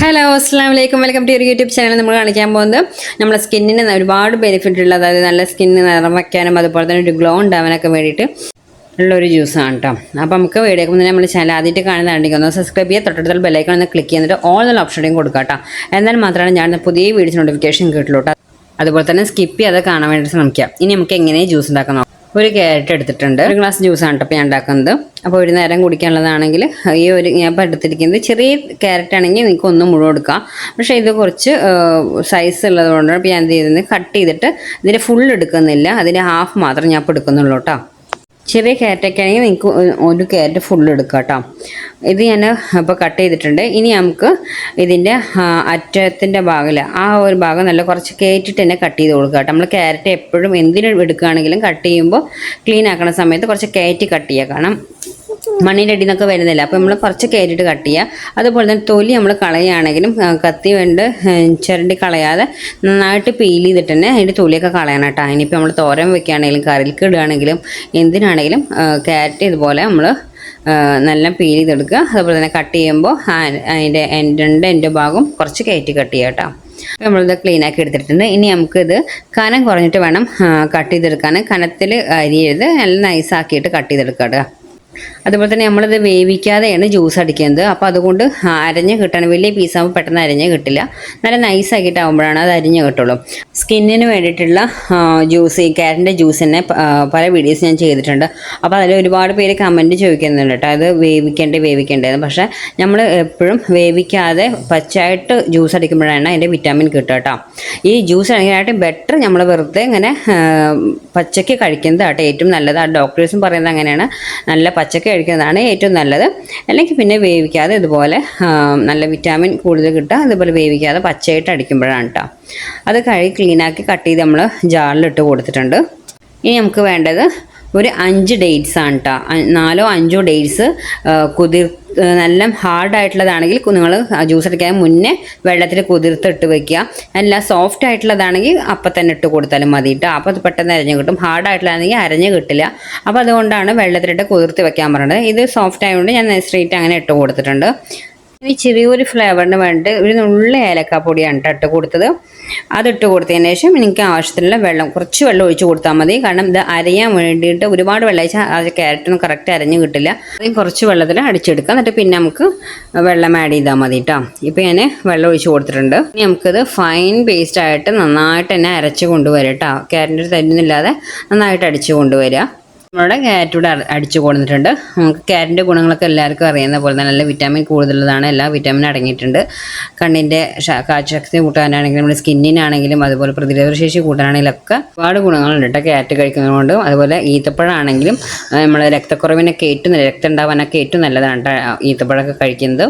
Hello അസ്സലാമലൈക്കും welcome to YouTube channel. നമ്മൾ കാണിക്കാൻ പോകുന്നത് നമ്മുടെ സ്കിന്നിന് ഒരുപാട് ബെനിഫിറ്റ് ഉള്ള, അതായത് നല്ല സ്കിന്നിന് നിറം വയ്ക്കാനും അതുപോലെ തന്നെ ഒരു ഗ്ലോ ഉണ്ടാവാനൊക്കെ വേണ്ടിയിട്ട് ഉള്ളൊരു ജ്യൂസാണ് കേട്ടോ. അപ്പോൾ നമുക്ക് വീഡിയോ മുന്നേ നമ്മൾ ചാനൽ ആദ്യമായിട്ട് കാണുന്നതാണെങ്കിൽ ഒന്ന് സബ്സ്ക്രൈബ് ചെയ്യുക, തൊട്ടടുത്തുള്ള ബെല്ലൈക്കൺ ഒന്ന് ക്ലിക്ക് ചെയ്തിട്ട് ഓൾ എന്നുള്ള ഓപ്ഷനും കൊടുക്കുക കേട്ടോ. എന്നാൽ മാത്രമാണ് ഞാൻ പുതിയ വീഡിയോസ് നോട്ടിഫിക്കേഷൻ കിട്ടുള്ളൂ കേട്ടോ. അതുപോലെ തന്നെ സ്കിപ്പ് ചെയ്യാതെ കാണാൻ വേണ്ടി ശ്രമിക്കുക. ഇനി നമുക്ക് എങ്ങനെ ജ്യൂസ് ഉണ്ടാക്കാം. ഒരു ക്യാരറ്റ് എടുത്തിട്ടുണ്ട്, ഒരു ഗ്ലാസ് ജ്യൂസാണ് കേട്ടോ ഞാൻ ഉണ്ടാക്കുന്നത്. അപ്പോൾ ഒരു നേരം കുടിക്കാനുള്ളതാണെങ്കിൽ ഞാൻ ഇപ്പോൾ എടുത്തിരിക്കുന്നത് ചെറിയ ക്യാരറ്റ് ആണെങ്കിൽ നിങ്ങൾക്ക് ഒന്ന് മുഴുവൻ എടുക്കാം. പക്ഷേ ഇത് കുറച്ച് സൈസ് ഉള്ളതുകൊണ്ടാണ് ഇപ്പോൾ ഞാൻ എന്ത് ചെയ്തത്, കട്ട് ചെയ്തിട്ട് ഇതിൻ്റെ ഫുൾ എടുക്കുന്നില്ല, അതിൻ്റെ ഹാഫ് മാത്രം ഞാൻ ഇപ്പോൾ എടുക്കുന്നുള്ളൂ കേട്ടോ. ചെറിയ ക്യാരറ്റൊക്കെ ആണെങ്കിൽ നിങ്ങൾക്ക് ഒരു ക്യാരറ്റ് ഫുൾ എടുക്കുക കേട്ടോ. ഇത് ഞാൻ ഇപ്പോൾ കട്ട് ചെയ്തിട്ടുണ്ട്. ഇനി നമുക്ക് ഇതിൻ്റെ അറ്റത്തിൻ്റെ ഭാഗമില്ല, ആ ഒരു ഭാഗം നല്ല കുറച്ച് കയറ്റിട്ട് തന്നെ കട്ട് ചെയ്ത് കൊടുക്കുക കേട്ടോ. നമ്മൾ ക്യാരറ്റ് എപ്പോഴും എന്തിനും എടുക്കുകയാണെങ്കിലും കട്ട് ചെയ്യുമ്പോൾ ക്ലീൻ ആക്കുന്ന സമയത്ത് കുറച്ച് കയറ്റി കട്ട് ചെയ്യുക, കാരണം മണ്ണിൻ്റെ അടിയിൽ നിന്നൊക്കെ വരുന്നില്ല. അപ്പോൾ നമ്മൾ കുറച്ച് കയറ്റിട്ട് കട്ട് ചെയ്യുക. അതുപോലെ തന്നെ തൊലി നമ്മൾ കളയുകയാണെങ്കിലും കത്തി വേണ്ട ചിരണ്ടി കളയാതെ നന്നായിട്ട് പീൽ ചെയ്തിട്ട് തന്നെ അതിൻ്റെ തൊലിയൊക്കെ കളയണം കേട്ടോ. അതിനിപ്പോൾ നമ്മൾ തോരൻ വെക്കുകയാണെങ്കിലും കറിക്ക് ഇടുകയാണെങ്കിലും എന്തിനാണെങ്കിലും ക്യാരറ്റ് ഇതുപോലെ നമ്മൾ നല്ല പീൽ ചെയ്തെടുക്കുക. അതുപോലെ തന്നെ കട്ട് ചെയ്യുമ്പോൾ അതിൻ്റെ രണ്ട് ഭാഗം കുറച്ച് കയറ്റി കട്ട് ചെയ്യുക കേട്ടോ. നമ്മളിത് ക്ലീനാക്കി എടുത്തിട്ടുണ്ട്. ഇനി നമുക്കിത് കനം കുറഞ്ഞിട്ട് വേണം കട്ട് ചെയ്തെടുക്കാൻ. കനത്തിൽ അരിയരുത്, നല്ല നൈസാക്കിയിട്ട് കട്ട് ചെയ്തെടുക്കുക കേട്ടോ. അതുപോലെ തന്നെ നമ്മളിത് വേവിക്കാതെയാണ് ജ്യൂസ് അടിക്കുന്നത്. അപ്പോൾ അതുകൊണ്ട് അരഞ്ഞ് കിട്ടണം. വലിയ പീസാകുമ്പോൾ പെട്ടെന്ന് അരഞ്ഞ് കിട്ടില്ല, നല്ല നൈസാക്കിയിട്ടാകുമ്പോഴാണ് അത് അരിഞ്ഞ് കിട്ടുള്ളൂ. സ്കിന്നിന് വേണ്ടിയിട്ടുള്ള ജ്യൂസ്, ഈ ക്യാരറ്റിൻ്റെ ജ്യൂസ് തന്നെ പല വീഡിയോസ് ഞാൻ ചെയ്തിട്ടുണ്ട്. അപ്പോൾ അതിൽ ഒരുപാട് പേര് കമൻറ്റ് ചോദിക്കുന്നുണ്ട് കേട്ടോ, അത് വേവിക്കേണ്ടതെന്ന്. പക്ഷേ നമ്മൾ എപ്പോഴും വേവിക്കാതെ പച്ചയായിട്ട് ജ്യൂസ് അടിക്കുമ്പോഴാണ് അതിൻ്റെ വിറ്റാമിൻ കിട്ടുക കേട്ടോ. ഈ ജ്യൂസ് അടിക്കാനായിട്ട് ബെറ്റർ നമ്മൾ വെറുതെ ഇങ്ങനെ പച്ചയ്ക്ക് കഴിക്കുന്നത് കേട്ടോ ഏറ്റവും നല്ലത്. ആ ഡോക്ടേഴ്സും പറയുന്നത് അങ്ങനെയാണ്, നല്ല പച്ചക്ക് കഴിക്കുന്നതാണ് ഏറ്റവും നല്ലത്. അല്ലെങ്കിൽ പിന്നെ വേവിക്കാതെ ഇതുപോലെ നല്ല വിറ്റാമിൻ കൂടുതൽ കിട്ടുക, അതുപോലെ വേവിക്കാതെ പച്ചയായിട്ട് അടിക്കുമ്പോഴാണ് കേട്ടോ. അത് കഴുകി ക്ലീനാക്കി കട്ട് ചെയ്ത് നമ്മൾ ജാറിലിട്ട് കൊടുത്തിട്ടുണ്ട്. ഇനി നമുക്ക് വേണ്ടത് ഒരു 5 ഡേറ്റ്സ് ആണ് കേട്ടോ. 4-5 ഡേറ്റ്സ് നല്ല ഹാർഡായിട്ടുള്ളതാണെങ്കിൽ നിങ്ങൾ ജ്യൂസ് അടിക്കാൻ മുന്നേ വെള്ളത്തിൽ കുതിർത്തിട്ട് വെക്കുക. അല്ല സോഫ്റ്റ് ആയിട്ടുള്ളതാണെങ്കിൽ അപ്പം തന്നെ ഇട്ട് കൊടുത്താലും മതി കേട്ടോ. അപ്പോൾ അത് പെട്ടെന്ന് അരഞ്ഞ് കിട്ടും. ഹാർഡായിട്ടുള്ളതാണെങ്കിൽ അരഞ്ഞ് കിട്ടില്ല. അപ്പോൾ അതുകൊണ്ടാണ് വെള്ളത്തിലിട്ട് കുതിർത്ത് വെക്കാൻ പറഞ്ഞത്. ഇത് സോഫ്റ്റ് ആയതുകൊണ്ട് ഞാൻ സ്ട്രെയിറ്റ് അങ്ങനെ ഇട്ട് കൊടുത്തിട്ടുണ്ട്. ഇനി ചെറിയൊരു ഫ്ലേവറിന് വേണ്ടിയിട്ട് ഒരു നുള്ള ഏലക്കാപ്പൊടിയാണ് ഇട്ട് കൊടുത്തത്. അതിട്ട് കൊടുത്തതിന് ശേഷം എനിക്ക് ആവശ്യത്തിനുള്ള വെള്ളം, കുറച്ച് വെള്ളം ഒഴിച്ച് കൊടുത്താൽ മതി. കാരണം ഇത് അരയാൻ വേണ്ടിയിട്ട് ഒരുപാട് വെള്ളം ഒഴിച്ചാൽ അത് ക്യാരറ്റൊന്നും കറക്റ്റ് അരഞ്ഞ് കിട്ടില്ല. അതിന് കുറച്ച് വെള്ളത്തിൽ അടിച്ചെടുക്കാം. എന്നിട്ട് പിന്നെ നമുക്ക് വെള്ളം ആഡ് ചെയ്താൽ മതി കേട്ടോ. ഇപ്പോൾ ഞാൻ വെള്ളം ഒഴിച്ച് കൊടുത്തിട്ടുണ്ട്. ഇനി നമുക്കിത് ഫൈൻ പേസ്റ്റായിട്ട് നന്നായിട്ട് തന്നെ അരച്ച് കൊണ്ടുവരാം കേട്ടോ. ക്യാരറ്റ് തരുന്നില്ലാതെ നന്നായിട്ട് അടിച്ച് കൊണ്ടുവരിക. നമ്മളുടെ ക്യാരറ്റ് ഇവിടെ അടിച്ചു കൊടുത്തിട്ടുണ്ട്. നമുക്ക് ക്യാരറ്റിൻ്റെ ഗുണങ്ങളൊക്കെ എല്ലാവർക്കും അറിയുന്ന പോലെ തന്നെ നല്ല വിറ്റാമിൻ കൂടുതലുള്ളതാണ്. എല്ലാ വിറ്റാമിനും അടങ്ങിയിട്ടുണ്ട്. കണ്ണിൻ്റെ കാഴ്ചശക്തി കൂട്ടാനാണെങ്കിലും നമ്മുടെ സ്കിന്നിനാണെങ്കിലും അതുപോലെ പ്രതിരോധശേഷി കൂട്ടാനാണെങ്കിലും ഒക്കെ ഒരുപാട് ഗുണങ്ങളുണ്ട് കേട്ടോ ക്യാരറ്റ് കഴിക്കുന്നതുകൊണ്ട്. അതുപോലെ ഈത്തപ്പഴമാണെങ്കിലും നമ്മൾ രക്തക്കുറവിനൊക്കെ രക്തം ഉണ്ടാവാനൊക്കെ ഏറ്റവും നല്ലതാണ് കേട്ടോ ഈത്തപ്പഴമൊക്കെ കഴിക്കുന്നത്.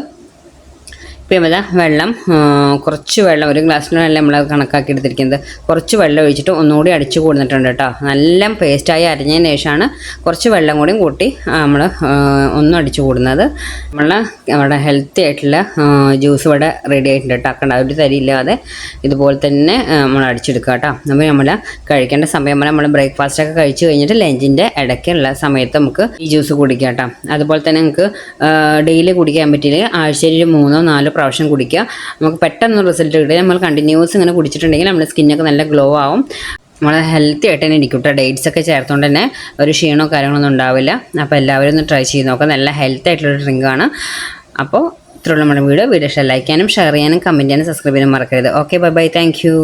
ഇപ്പം വെള്ളം, കുറച്ച് വെള്ളം, ഒരു ഗ്ലാസ്സിനല്ല നമ്മൾ കണക്കാക്കി എടുത്തിരിക്കുന്നത്. കുറച്ച് വെള്ളം ഒഴിച്ചിട്ട് ഒന്നുകൂടി അടിച്ചു കൊടുത്തിട്ടുണ്ട് കേട്ടോ. നല്ല പേസ്റ്റായി അരിഞ്ഞതിന് ശേഷമാണ് കുറച്ച് വെള്ളം കൂടിയും കൂട്ടി നമ്മൾ ഒന്നും അടിച്ചു കൂടുന്നത്. നമ്മുടെ ഹെൽത്തി ആയിട്ടുള്ള ജ്യൂസ് ഇവിടെ റെഡി ആയിട്ടുണ്ട് കേട്ടോ. ആക്കണ്ട ഒരു തരിയില്ലാതെ ഇതുപോലെ തന്നെ നമ്മൾ അടിച്ചെടുക്കുക കേട്ടോ. അപ്പോൾ നമ്മൾ കഴിക്കേണ്ട സമയം നമ്മൾ ബ്രേക്ക്ഫാസ്റ്റൊക്കെ കഴിച്ച് കഴിഞ്ഞിട്ട് ലഞ്ചിൻ്റെ ഇടയ്ക്കുള്ള സമയത്ത് നമുക്ക് ഈ ജ്യൂസ് കുടിക്കാം കേട്ടോ. അതുപോലെ തന്നെ നമുക്ക് ഡെയിലി കുടിക്കാൻ പറ്റിയില്ലെങ്കിൽ ആഴ്ചയിൽ 3-4 പ്രാവശ്യം കുടിക്കുക. നമുക്ക് പെട്ടെന്ന് റിസൾട്ട് കിട്ടുക. നമ്മൾ കണ്ടിന്യൂസ് ഇങ്ങനെ കുടിച്ചിട്ടുണ്ടെങ്കിൽ നമ്മുടെ സ്കിന്നൊക്കെ നല്ല ഗ്ലോ ആവും. നമ്മൾ ഹെൽത്തി ആയിട്ട് തന്നെ ഇരിക്കും കേട്ടോ. ഡേറ്റ്സ് ഒക്കെ ചേർത്തുകൊണ്ട് തന്നെ ഒരു ക്ഷീണമോ കാര്യങ്ങളൊന്നും ഉണ്ടാവില്ല. അപ്പോൾ എല്ലാവരും ഒന്ന് ട്രൈ ചെയ്ത് നോക്കാം. നല്ല ഹെൽത്തി ആയിട്ടുള്ളൊരു ഡ്രിങ്കാണ്. അപ്പോൾ ഇത്രയുള്ള നമ്മുടെ വീഡിയോ ലൈക്ക് ചെയ്യാനും ഷെയർ ചെയ്യാനും കമൻറ്റ് ചെയ്യാനും സബ്സ്ക്രൈബ് ചെയ്യാനും മറക്കരുത്. Okay, bye, thank U.